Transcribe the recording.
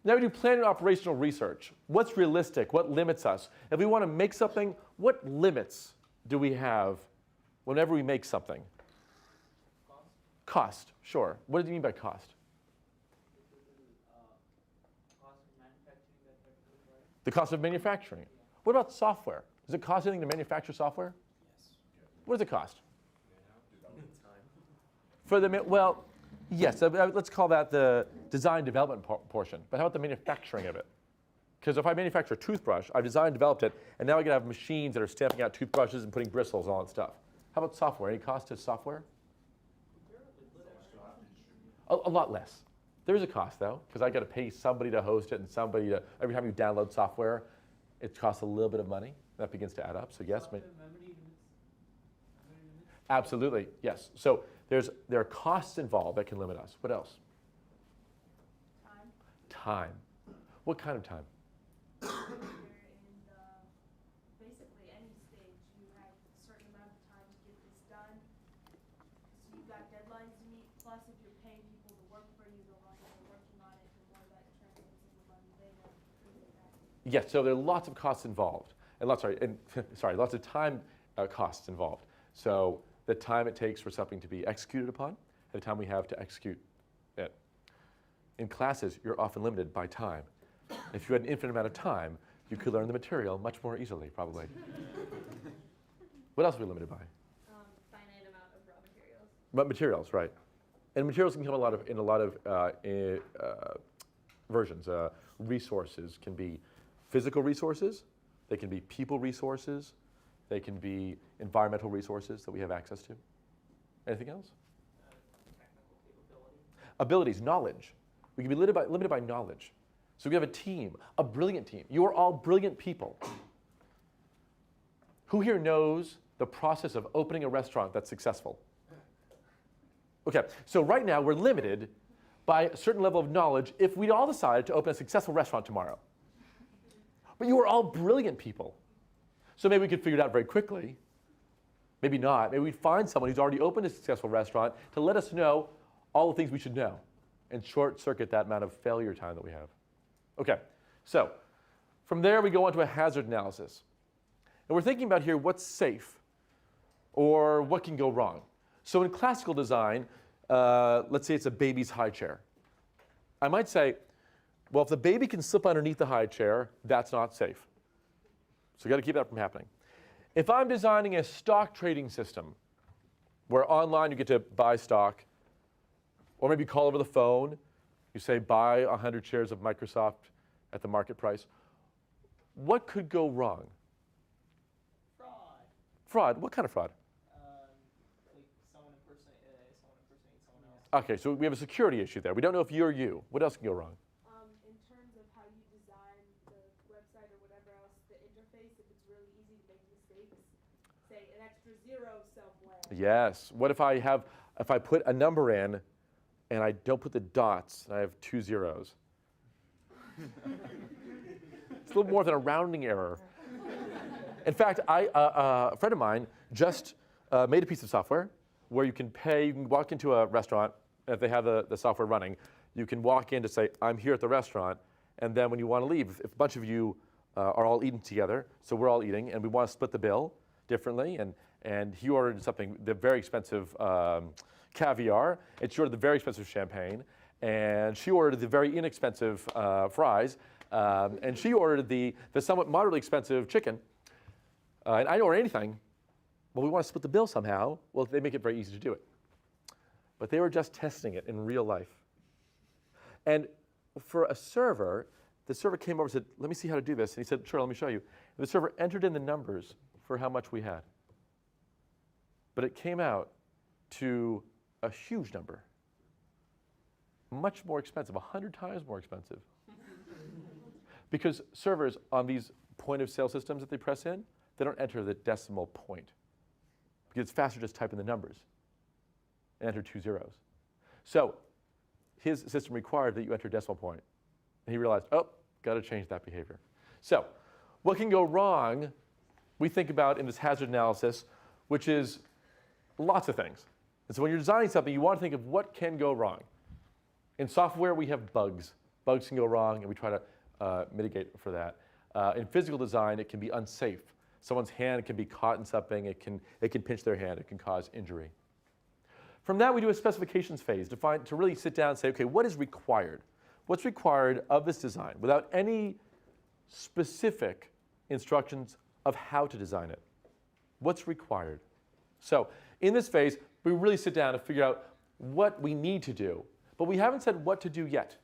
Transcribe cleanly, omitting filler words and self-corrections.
Now we do planned and operational research. What's realistic? What limits us? If we want to make something, what limits do we have whenever we make something? Cost, sure. What do you mean by cost? The cost of manufacturing. What about software? Does it cost anything to manufacture software? Yes. What does it cost? For the, well, yes, let's call that the design development portion. But how about the manufacturing of it? Because if I manufacture a toothbrush, I've designed, developed it, and now I can have machines that are stamping out toothbrushes and putting bristles and all that stuff. How about software? Any cost to software? A lot less. There is a cost, though, because I got to pay somebody to host it and somebody to, every time you download software, it costs a little bit of money. That begins to add up. So yes, absolutely, yes. So there are costs involved that can limit us. What else? Time. Time. What kind of time? You're in basically any stage, you have a certain amount of time to get this done. So you've got deadlines to meet. Plus, if you're paying people to work for you, the longer they're working on it, the more that translates into money they have. Yes. So there are lots of costs involved, and lots of time costs involved. So the time it takes for something to be executed upon, and the time we have to execute it. In classes, you're often limited by time. If you had an infinite amount of time, you could learn the material much more easily, probably. What else are we limited by? Finite amount of raw materials. Materials, right. And materials can come in a lot of versions. Resources can be physical resources. They can be people resources. They can be environmental resources that we have access to. Anything else? Technical capability. Abilities, knowledge. We can be limited by knowledge. So we have a team, a brilliant team. You are all brilliant people. Who here knows the process of opening a restaurant that's successful? Okay, so right now we're limited by a certain level of knowledge if we all decided to open a successful restaurant tomorrow. But you are all brilliant people. So maybe we could figure it out very quickly. Maybe not. Maybe we'd find someone who's already opened a successful restaurant to let us know all the things we should know and short circuit that amount of failure time that we have. Okay, so from there we go on to a hazard analysis. And we're thinking about here what's safe or what can go wrong. So in classical design, let's say it's a baby's high chair. I might say, well, if the baby can slip underneath the high chair, that's not safe. So you got to keep that from happening. If I'm designing a stock trading system where online you get to buy stock, or maybe call over the phone, you say buy 100 shares of Microsoft at the market price, what could go wrong? Fraud. Fraud? What kind of fraud? Like someone impersonates someone else. Okay, so we have a security issue there. We don't know if you're you. What else can go wrong? In terms of how you design the website or whatever else, the interface, if it's really easy to make mistakes, say an extra zero somewhere. Yes. What if I put a number in and I don't put the dots and I have 2 zeros? It's a little more than a rounding error. In fact, a friend of mine just made a piece of software where you can walk into a restaurant, and if they have the software running, you can walk in to say, I'm here at the restaurant, and then when you want to leave, if a bunch of you are all eating together, so we're all eating, and we want to split the bill differently, and he ordered something, the very expensive caviar, and she ordered the very expensive champagne, and she ordered the very inexpensive fries, and she ordered the somewhat moderately expensive chicken, and I didn't order anything. Well, we want to split the bill somehow. Well, they make it very easy to do it. But they were just testing it in real life. And for a server, the server came over and said, let me see how to do this. And he said, sure, let me show you. And the server entered in the numbers for how much we had. But it came out to a huge number. Much more expensive, 100 times more expensive. Because servers on these point of sale systems that they press in, they don't enter the decimal point. Because it's faster just type in the numbers and enter 2 zeros. So his system required that you enter a decimal point. And he realized, oh, got to change that behavior. So what can go wrong, we think about in this hazard analysis, which is lots of things. And so when you're designing something, you want to think of what can go wrong. In software, we have bugs. bugs can go wrong, and we try to mitigate for that. In physical design, it can be unsafe. Someone's hand can be caught in something. It can pinch their hand. It can cause injury. From that, we do a specifications phase to really sit down and say, okay, what is required? What's required of this design without any specific instructions of how to design it? What's required? So in this phase, we really sit down and figure out what we need to do, but we haven't said what to do yet.